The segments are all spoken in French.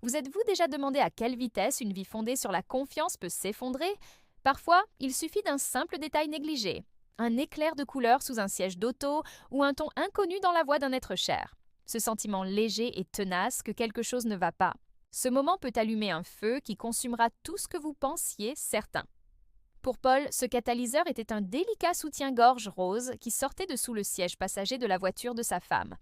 Vous êtes-vous déjà demandé à quelle vitesse une vie fondée sur la confiance peut s'effondrer? Parfois, il suffit d'un simple détail négligé, un éclair de couleur sous un siège d'auto ou un ton inconnu dans la voix d'un être cher. Ce sentiment léger et tenace que quelque chose ne va pas. Ce moment peut allumer un feu qui consumera tout ce que vous pensiez certain. Pour Paul, ce catalyseur était un délicat soutien-gorge rose qui sortait de sous le siège passager de la voiture de sa femme.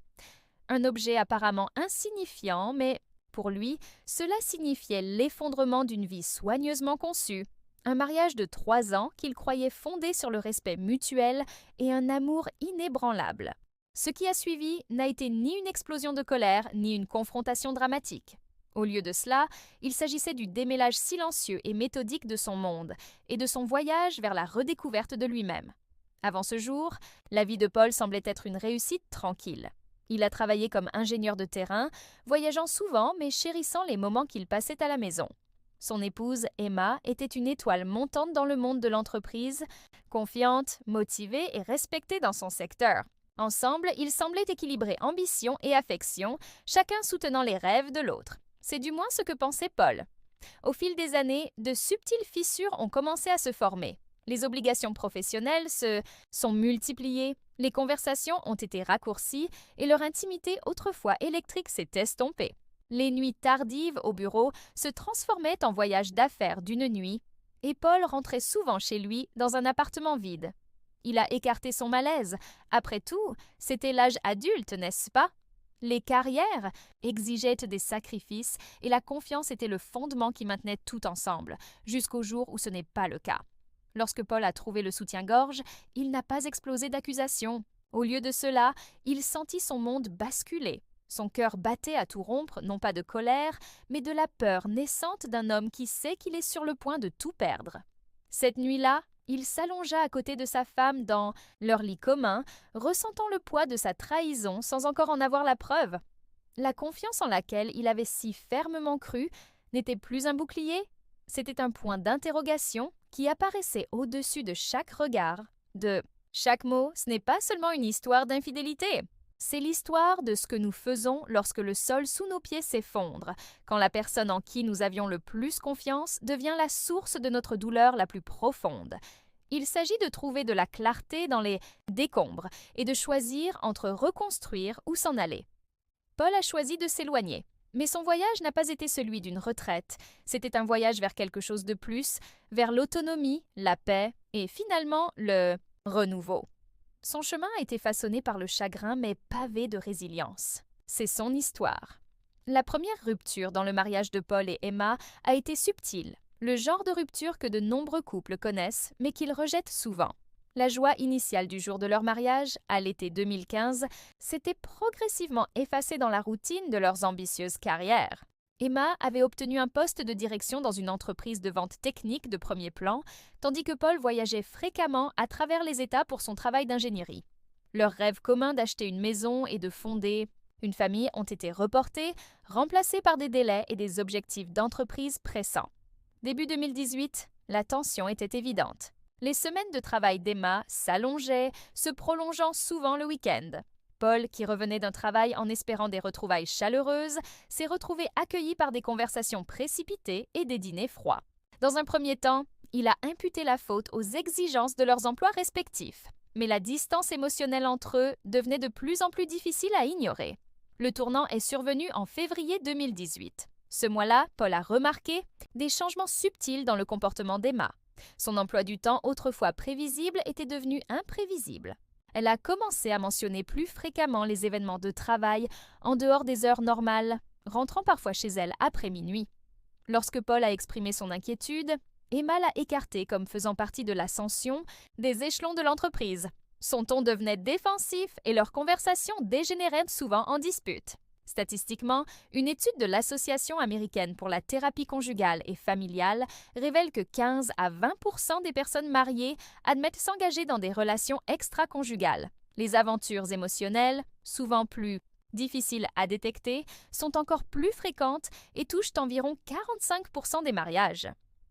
Un objet apparemment insignifiant, mais pour lui, cela signifiait l'effondrement d'une vie soigneusement conçue. Un mariage de 3 ans qu'il croyait fondé sur le respect mutuel et un amour inébranlable. Ce qui a suivi n'a été ni une explosion de colère, ni une confrontation dramatique. Au lieu de cela, il s'agissait du démêlage silencieux et méthodique de son monde et de son voyage vers la redécouverte de lui-même. Avant ce jour, la vie de Paul semblait être une réussite tranquille. Il a travaillé comme ingénieur de terrain, voyageant souvent mais chérissant les moments qu'il passait à la maison. Son épouse, Emma, était une étoile montante dans le monde de l'entreprise, confiante, motivée et respectée dans son secteur. Ensemble, ils semblaient équilibrer ambition et affection, chacun soutenant les rêves de l'autre. C'est du moins ce que pensait Paul. Au fil des années, de subtiles fissures ont commencé à se former. Les obligations professionnelles se sont multipliées, les conversations ont été raccourcies et leur intimité autrefois électrique s'est estompée. Les nuits tardives au bureau se transformaient en voyages d'affaires d'une nuit et Paul rentrait souvent chez lui dans un appartement vide. Il a écarté son malaise. Après tout, c'était l'âge adulte, n'est-ce pas? Les carrières exigeaient des sacrifices et la confiance était le fondement qui maintenait tout ensemble, jusqu'au jour où ce n'est pas le cas. Lorsque Paul a trouvé le soutien-gorge, il n'a pas explosé d'accusations. Au lieu de cela, il sentit son monde basculer. Son cœur battait à tout rompre, non pas de colère, mais de la peur naissante d'un homme qui sait qu'il est sur le point de tout perdre. Cette nuit-là, il s'allongea à côté de sa femme dans leur lit commun, ressentant le poids de sa trahison sans encore en avoir la preuve. La confiance en laquelle il avait si fermement cru n'était plus un bouclier, c'était un point d'interrogation qui apparaissait au-dessus de chaque regard, de chaque mot. Ce n'est pas seulement une histoire d'infidélité. C'est l'histoire de ce que nous faisons lorsque le sol sous nos pieds s'effondre, quand la personne en qui nous avions le plus confiance devient la source de notre douleur la plus profonde. Il s'agit de trouver de la clarté dans les décombres et de choisir entre reconstruire ou s'en aller. Paul a choisi de s'éloigner, mais son voyage n'a pas été celui d'une retraite. C'était un voyage vers quelque chose de plus, vers l'autonomie, la paix et finalement le renouveau. Son chemin a été façonné par le chagrin mais pavé de résilience. C'est son histoire. La première rupture dans le mariage de Paul et Emma a été subtile, le genre de rupture que de nombreux couples connaissent mais qu'ils rejettent souvent. La joie initiale du jour de leur mariage, à l'été 2015, s'était progressivement effacée dans la routine de leurs ambitieuses carrières. Emma avait obtenu un poste de direction dans une entreprise de vente technique de premier plan, tandis que Paul voyageait fréquemment à travers les États pour son travail d'ingénierie. Leurs rêves communs d'acheter une maison et de fonder une famille ont été reportés, remplacés par des délais et des objectifs d'entreprise pressants. Début 2018, la tension était évidente. Les semaines de travail d'Emma s'allongeaient, se prolongeant souvent le week-end. Paul, qui revenait d'un travail en espérant des retrouvailles chaleureuses, s'est retrouvé accueilli par des conversations précipitées et des dîners froids. Dans un premier temps, il a imputé la faute aux exigences de leurs emplois respectifs. Mais la distance émotionnelle entre eux devenait de plus en plus difficile à ignorer. Le tournant est survenu en février 2018. Ce mois-là, Paul a remarqué des changements subtils dans le comportement d'Emma. Son emploi du temps, autrefois prévisible, était devenu imprévisible. Elle a commencé à mentionner plus fréquemment les événements de travail en dehors des heures normales, rentrant parfois chez elle après minuit. Lorsque Paul a exprimé son inquiétude, Emma l'a écarté comme faisant partie de l'ascension des échelons de l'entreprise. Son ton devenait défensif et leurs conversations dégénéraient souvent en dispute. Statistiquement, une étude de l'Association américaine pour la thérapie conjugale et familiale révèle que 15 à 20% des personnes mariées admettent s'engager dans des relations extra-conjugales. Les aventures émotionnelles, souvent plus difficiles à détecter, sont encore plus fréquentes et touchent environ 45% des mariages.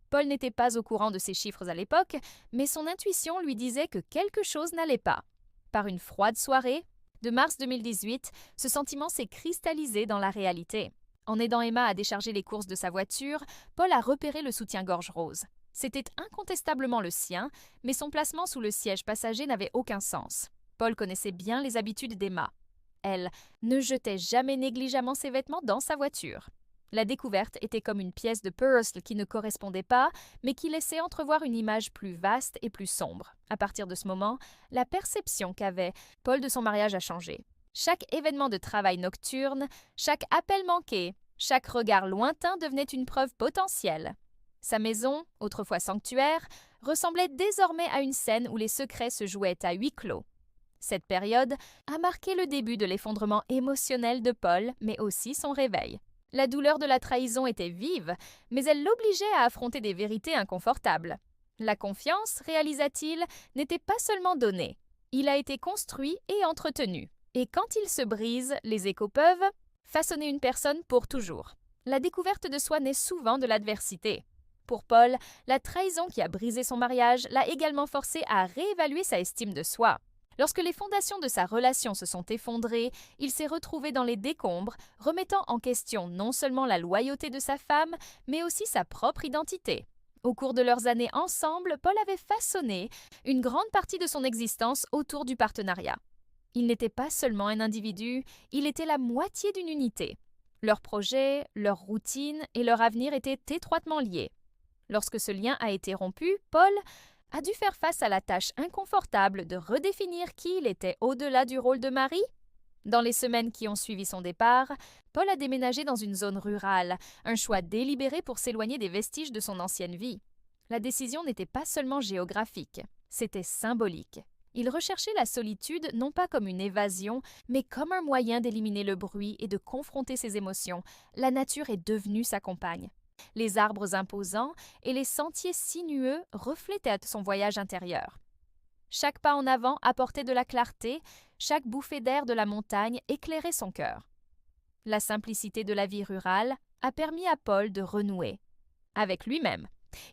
Paul n'était pas au courant de ces chiffres à l'époque, mais son intuition lui disait que quelque chose n'allait pas. Par une froide soirée de mars 2018, ce sentiment s'est cristallisé dans la réalité. En aidant Emma à décharger les courses de sa voiture, Paul a repéré le soutien-gorge rose. C'était incontestablement le sien, mais son placement sous le siège passager n'avait aucun sens. Paul connaissait bien les habitudes d'Emma. Elle ne jetait jamais négligemment ses vêtements dans sa voiture. La découverte était comme une pièce de puzzle qui ne correspondait pas, mais qui laissait entrevoir une image plus vaste et plus sombre. À partir de ce moment, la perception qu'avait Paul de son mariage a changé. Chaque événement de travail nocturne, chaque appel manqué, chaque regard lointain devenait une preuve potentielle. Sa maison, autrefois sanctuaire, ressemblait désormais à une scène où les secrets se jouaient à huis clos. Cette période a marqué le début de l'effondrement émotionnel de Paul, mais aussi son réveil. La douleur de la trahison était vive, mais elle l'obligeait à affronter des vérités inconfortables. La confiance, réalisa-t-il, n'était pas seulement donnée. Il a été construit et entretenu. Et quand il se brise, les échos peuvent façonner une personne pour toujours. La découverte de soi naît souvent de l'adversité. Pour Paul, la trahison qui a brisé son mariage l'a également forcé à réévaluer sa estime de soi. Lorsque les fondations de sa relation se sont effondrées, il s'est retrouvé dans les décombres, remettant en question non seulement la loyauté de sa femme, mais aussi sa propre identité. Au cours de leurs années ensemble, Paul avait façonné une grande partie de son existence autour du partenariat. Il n'était pas seulement un individu, il était la moitié d'une unité. Leurs projets, leurs routines et leur avenir étaient étroitement liés. Lorsque ce lien a été rompu, Paul a dû faire face à la tâche inconfortable de redéfinir qui il était au-delà du rôle de mari. Dans les semaines qui ont suivi son départ, Paul a déménagé dans une zone rurale, un choix délibéré pour s'éloigner des vestiges de son ancienne vie. La décision n'était pas seulement géographique, c'était symbolique. Il recherchait la solitude non pas comme une évasion, mais comme un moyen d'éliminer le bruit et de confronter ses émotions. La nature est devenue sa compagne. Les arbres imposants et les sentiers sinueux reflétaient son voyage intérieur. Chaque pas en avant apportait de la clarté, chaque bouffée d'air de la montagne éclairait son cœur. La simplicité de la vie rurale a permis à Paul de renouer avec lui-même.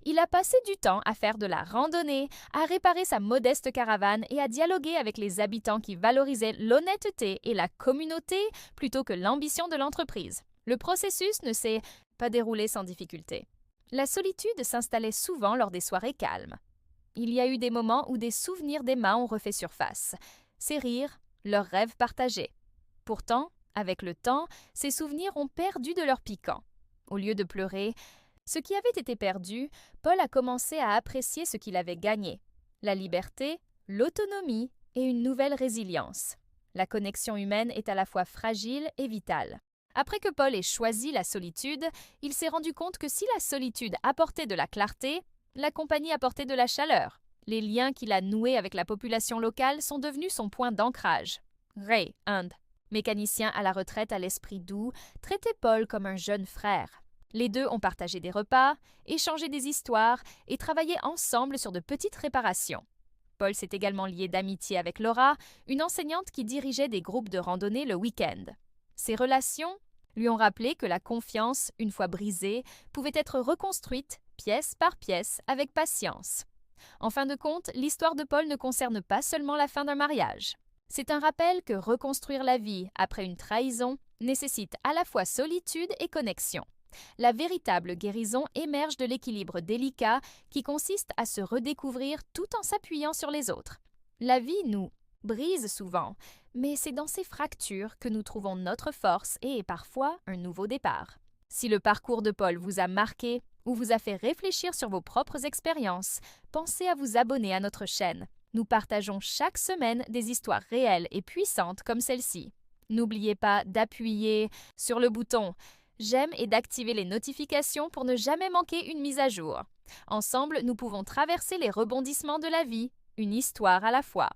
Il a passé du temps à faire de la randonnée, à réparer sa modeste caravane et à dialoguer avec les habitants qui valorisaient l'honnêteté et la communauté plutôt que l'ambition de l'entreprise. Le processus ne s'est pas déroulé sans difficulté. La solitude s'installait souvent lors des soirées calmes. Il y a eu des moments où des souvenirs d'Emma ont refait surface. Ses rires, leurs rêves partagés. Pourtant, avec le temps, ces souvenirs ont perdu de leur piquant. Au lieu de pleurer, ce qui avait été perdu, Paul a commencé à apprécier ce qu'il avait gagné. La liberté, l'autonomie et une nouvelle résilience. La connexion humaine est à la fois fragile et vitale. Après que Paul ait choisi la solitude, il s'est rendu compte que si la solitude apportait de la clarté, la compagnie apportait de la chaleur. Les liens qu'il a noués avec la population locale sont devenus son point d'ancrage. Ray Hunt, mécanicien à la retraite à l'esprit doux, traitait Paul comme un jeune frère. Les deux ont partagé des repas, échangé des histoires et travaillé ensemble sur de petites réparations. Paul s'est également lié d'amitié avec Laura, une enseignante qui dirigeait des groupes de randonnée le week-end. Ces relations lui ont rappelé que la confiance, une fois brisée, pouvait être reconstruite pièce par pièce avec patience. En fin de compte, l'histoire de Paul ne concerne pas seulement la fin d'un mariage. C'est un rappel que reconstruire la vie après une trahison nécessite à la fois solitude et connexion. La véritable guérison émerge de l'équilibre délicat qui consiste à se redécouvrir tout en s'appuyant sur les autres. La vie nous brise souvent, mais c'est dans ces fractures que nous trouvons notre force et parfois un nouveau départ. Si le parcours de Paul vous a marqué ou vous a fait réfléchir sur vos propres expériences, pensez à vous abonner à notre chaîne. Nous partageons chaque semaine des histoires réelles et puissantes comme celle-ci. N'oubliez pas d'appuyer sur le bouton j'aime et d'activer les notifications pour ne jamais manquer une mise à jour. Ensemble, nous pouvons traverser les rebondissements de la vie, une histoire à la fois.